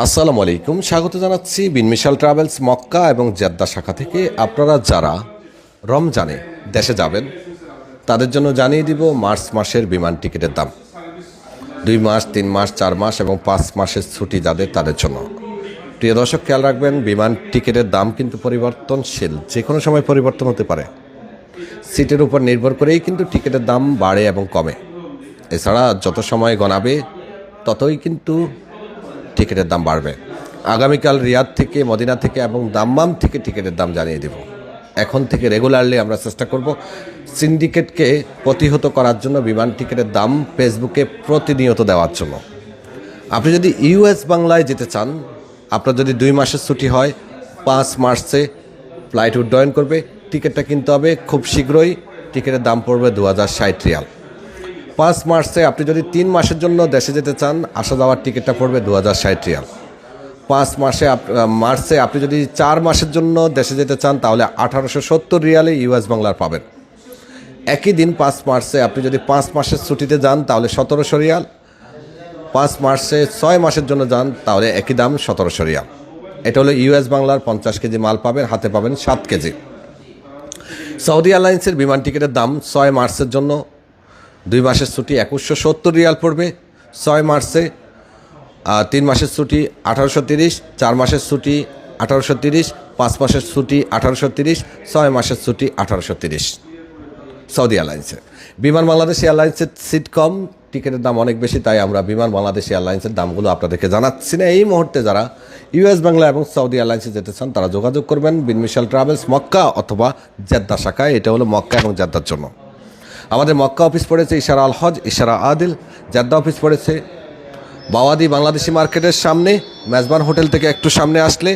আসসালামু আলাইকুম, স্বাগত জানাচ্ছি বিনমিশাল ট্রাভেলস মক্কা এবং জেদ্দা শাখা থেকে। আপনারা যারা রমজানে দেশে যাবেন তাদের জন্য জানিয়ে দিব মার্চ মাসের বিমান টিকিটের দাম। 2 মাস, 3 মাস, 4 মাস এবং 5 মাসের ছুটি যাদের তাদের জন্য। প্রিয় দর্শক, খেয়াল রাখবেন বিমান টিকিটের দাম কিন্তু পরিবর্তনশীল, যে কোনো সময় পরিবর্তন হতে পারে। সিটের উপর নির্ভর করেই কিন্তু টিকিটের দাম বাড়ে এবং কমে। এছাড়া যত সময় গণাবে ততই কিন্তু টিকিটের দাম বাড়বে। আগামীকাল রিয়াদ থেকে, মদিনা থেকে এবং দাম্মাম থেকে টিকিটের দাম জানিয়ে দেব। এখন থেকে রেগুলারলি আমরা চেষ্টা করব সিন্ডিকেটকে প্রতিহত করার জন্য বিমান টিকিটের দাম ফেসবুকে প্রতিনিয়ত দেওয়ার জন্য। আপনি যদি ইউএস বাংলায় যেতে চান, আপনার যদি 2 মাসের ছুটি হয়, 5 মার্চে ফ্লাইট উড্ডয়ন করবে, টিকিটটা কিনতে হবে খুব শীঘ্রই। টিকিটের দাম পড়বে 2060 রিয়াল। 5 মার্চে আপনি যদি 3 মাসের জন্য দেশে যেতে চান, আসা যাওয়ার টিকিটটা পড়বে 2060 রিয়াল। 5 মার্চে আপনি যদি 4 মাসের জন্য দেশে যেতে চান, তাহলে 1870 রিয়ালে ইউএস বাংলার পাবেন। একই দিন 5 মার্চে আপনি যদি 5 মাসের ছুটিতে যান, তাহলে 1700 রিয়াল। 5 মার্চে 6 মাসের জন্য যান, তাহলে একই দাম 1700 রিয়াল। এটা হলো ইউএস বাংলার 50 কেজি মাল পাবেন, হাতে পাবেন 7 কেজি। সৌদি এয়ারলাইন্সের বিমান টিকিটের দাম 6 মার্চের জন্য 2 মাসের ছুটি 2170 রিয়াল পড়বে 6 মার্চে। 3 মাসের ছুটি 1830, 4 মাসের ছুটি 1830, 5 মাসের ছুটি 1830, 6 মাসের ছুটি 1830 সৌদি এয়ারলাইন্সে। বিমান বাংলাদেশ এয়ারলাইন্সের সিট কম, টিকিটের দাম অনেক বেশি, তাই আমরা বিমান বাংলাদেশ এয়ারলাইন্সের দামগুলো আপনাদেরকে জানাচ্ছি না। এই মুহূর্তে যারা ইউএস বাংলা এবং সৌদি এয়ারলাইন্সে যেতে চান তারা যোগাযোগ করবেন বিনমিশাল ট্রাভেলস মক্কা অথবা জেদ্দা শাখায়। এটা হলো মক্কা এবং জেদ্দার জন্য। আমাদের মক্কা অফিস পড়েছে ইশারা আল হজ, ইশারা আদিল। জেদ্দা অফিস পড়েছে বাওয়াদি বাংলাদেশি মার্কেটের সামনে, মেজবান হোটেল থেকে একটু সামনে আসলে।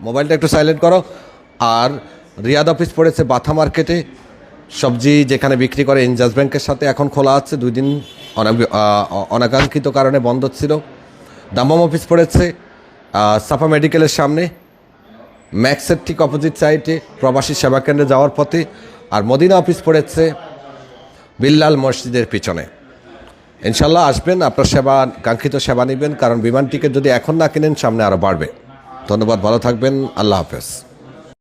মোবাইলটা একটু সাইলেন্ট করো। আর রিয়াদ অফিস পড়েছে বাথা মার্কেটে, সবজি যেখানে বিক্রি করে ইনজাস ব্যাংকের সাথে। এখন খোলা আছে, 2 দিন অনাকাঙ্ক্ষিত কারণে বন্ধ ছিল। দাম্মাম অফিস পড়েছে সাফা মেডিকেলের সামনে, ম্যাক্সের ঠিক অপোজিট সাইডে প্রবাসী সেবা কেন্দ্রে যাওয়ার পথে। আর মদিনা অফিস পড়েছে বিল্লাল মসজিদের পিছনে। ইনশাল্লাহ আসবেন, আপনার কাঙ্ক্ষিত সেবা নেবেন, কারণ বিমান টিকিট যদি এখন না কিনেন সামনে আরও বাড়বে। ধন্যবাদ, ভালো থাকবেন, আল্লাহ হাফেজ।